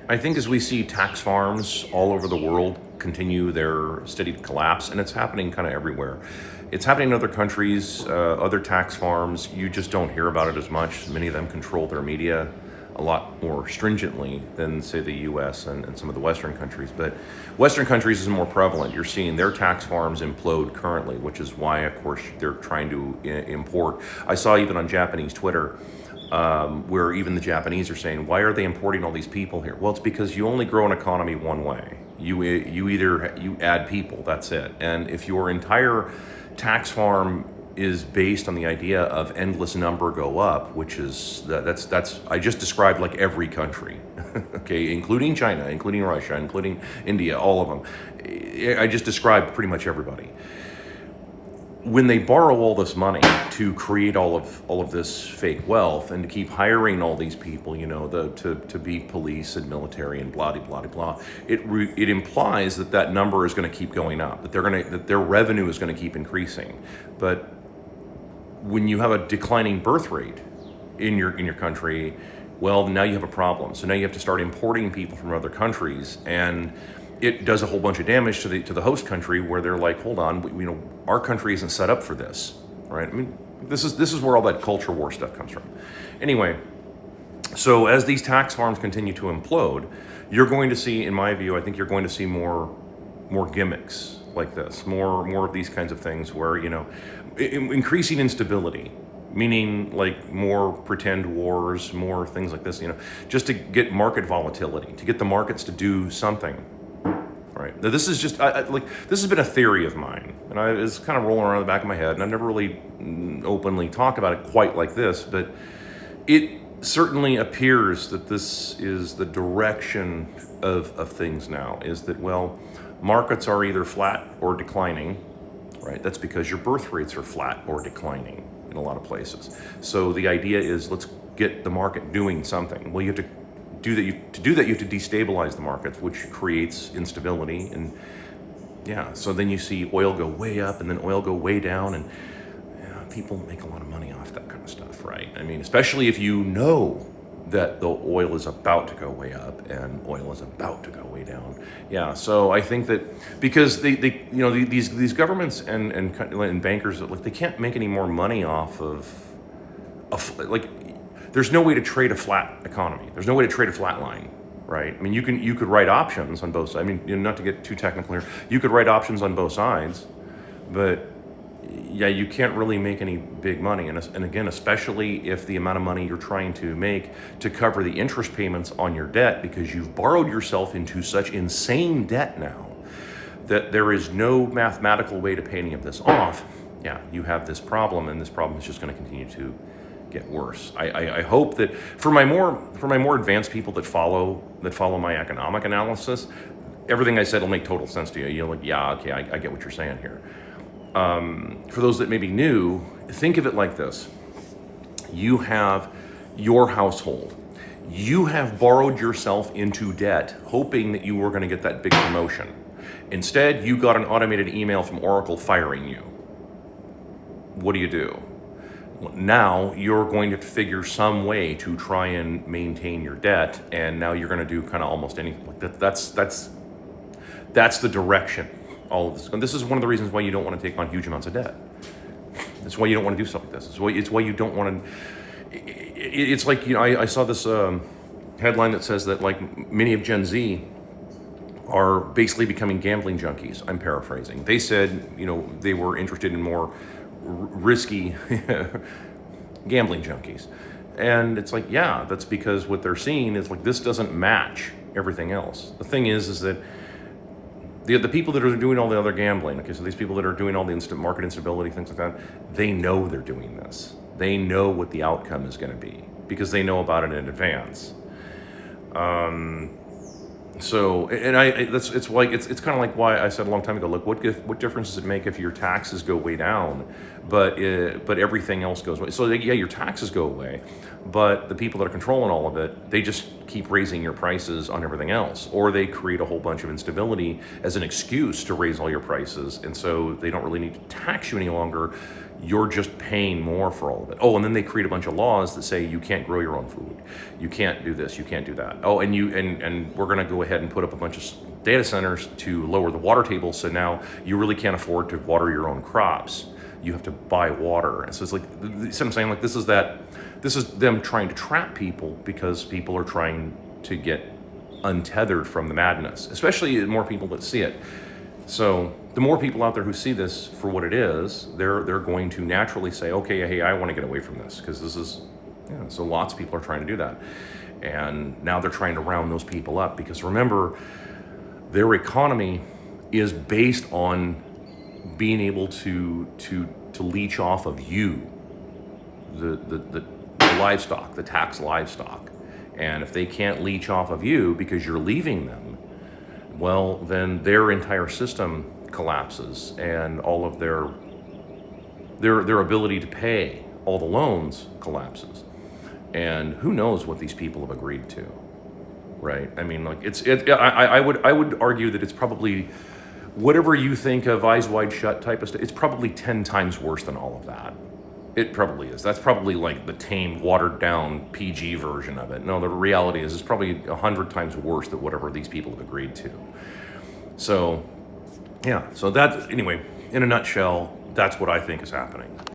I think as we see tax farms all over the world continue their steady collapse, and it's happening kind of everywhere. It's happening in other countries, other tax farms. You just don't hear about it as much. Many of them control their media a lot more stringently than, say, the US and some of the Western countries. But Western countries is more prevalent. You're seeing their tax farms implode currently, which is why, of course, they're trying to import. I saw even on Japanese Twitter where even the Japanese are saying, why are they importing all these people here? Well, it's because you only grow an economy one way. You add people, that's it. And if your entire tax farm is based on the idea of endless number go up, which is that's I just described like every country, okay, including China, including Russia, including India, all of them. I just described pretty much everybody. When they borrow all this money to create all of this fake wealth and to keep hiring all these people, to be police and military and blah blah blah blah, it implies that number is going to keep going up, that their revenue is going to keep increasing. But when you have a declining birth rate in your country, well, now you have a problem. So now you have to start importing people from other countries, and it does a whole bunch of damage to the host country, where they're like, hold on, our country isn't set up for this, right? I mean, this is where all that culture war stuff comes from. Anyway, so as these tax farms continue to implode, you're going to see, in my view, I think you're going to see more gimmicks like this, more of these kinds of things where, increasing instability, meaning like more pretend wars, more things like this, just to get market volatility, to get the markets to do something. Right. Now, this is just this has been a theory of mine, and it's kind of rolling around the back of my head, and I've never really openly talked about it quite like this, but it certainly appears that this is the direction of things now, is that, well, markets are either flat or declining, right? That's because your birth rates are flat or declining in a lot of places. So the idea is, let's get the market doing something. Well, you have to do that. You have to destabilize the markets, which creates instability. And yeah, so then you see oil go way up and then oil go way down, and people make a lot of money off that kind of stuff, right? I mean, especially if you know that the oil is about to go way up and oil is about to go way down. Yeah, so I think that because these governments and bankers, they can't make any more money off of there's no way to trade a flat economy. There's no way to trade a flat line, right? I mean, you could write options on both sides. I mean, not to get too technical here, you could write options on both sides, but yeah, you can't really make any big money. And again, especially if the amount of money you're trying to make to cover the interest payments on your debt, because you've borrowed yourself into such insane debt now that there is no mathematical way to pay any of this off. Yeah, you have this problem, and this problem is just going to continue to get worse. I hope that for my more advanced people that follow my economic analysis, everything I said will make total sense to you. You're like, yeah, okay, I get what you're saying here. For those that may be new, think of it like this. You have your household. You have borrowed yourself into debt, hoping that you were going to get that big promotion. Instead, you got an automated email from Oracle firing you. What do? Now you're going to figure some way to try and maintain your debt, and now you're going to do kind of almost anything like that. That's the direction. All of this, and this is one of the reasons why you don't want to take on huge amounts of debt. That's why you don't want to do stuff like this. It's why you don't want to. It's like, I saw this headline that says that like many of Gen Z are basically becoming gambling junkies. I'm paraphrasing. They said they were interested in more risky gambling junkies, and it's like, yeah, that's because what they're seeing is like, this doesn't match everything else. The thing is that the people that are doing all the other gambling, okay, so these people that are doing all the instant market instability, things like that, they know they're doing this. They know what the outcome is going to be because they know about it in advance. So, and it's kind of like why I said a long time ago, look, what difference does it make if your taxes go way down, but everything else goes away? So yeah, your taxes go away, but the people that are controlling all of it, they just keep raising your prices on everything else, or they create a whole bunch of instability as an excuse to raise all your prices, and so they don't really need to tax you any longer. you're just paying more for all of it. Oh, and then they create a bunch of laws that say you can't grow your own food, you can't do this, you can't do that. Oh, and we're going to go ahead and put up a bunch of data centers to lower the water table, so now you really can't afford to water your own crops. You have to buy water. And so it's like, so I'm saying, like, this is them trying to trap people because people are trying to get untethered from the madness, especially the more people that see it. So the more people out there who see this for what it is, they're going to naturally say, okay, hey, I want to get away from this, because this is, so lots of people are trying to do that. And now they're trying to round those people up, because remember, their economy is based on being able to leech off of you, the livestock, the tax livestock. And if they can't leech off of you because you're leaving them, well, then their entire system collapses, and all of their ability to pay all the loans collapses. And who knows what these people have agreed to, right? I mean, like, I would argue that it's probably, whatever you think of eyes wide shut type of stuff, it's probably 10 times worse than all of that. It probably is. That's probably like the tame, watered down PG version of it. No, the reality is it's probably 100 times worse than whatever these people have agreed to. So, yeah. So that, anyway, in a nutshell, that's what I think is happening.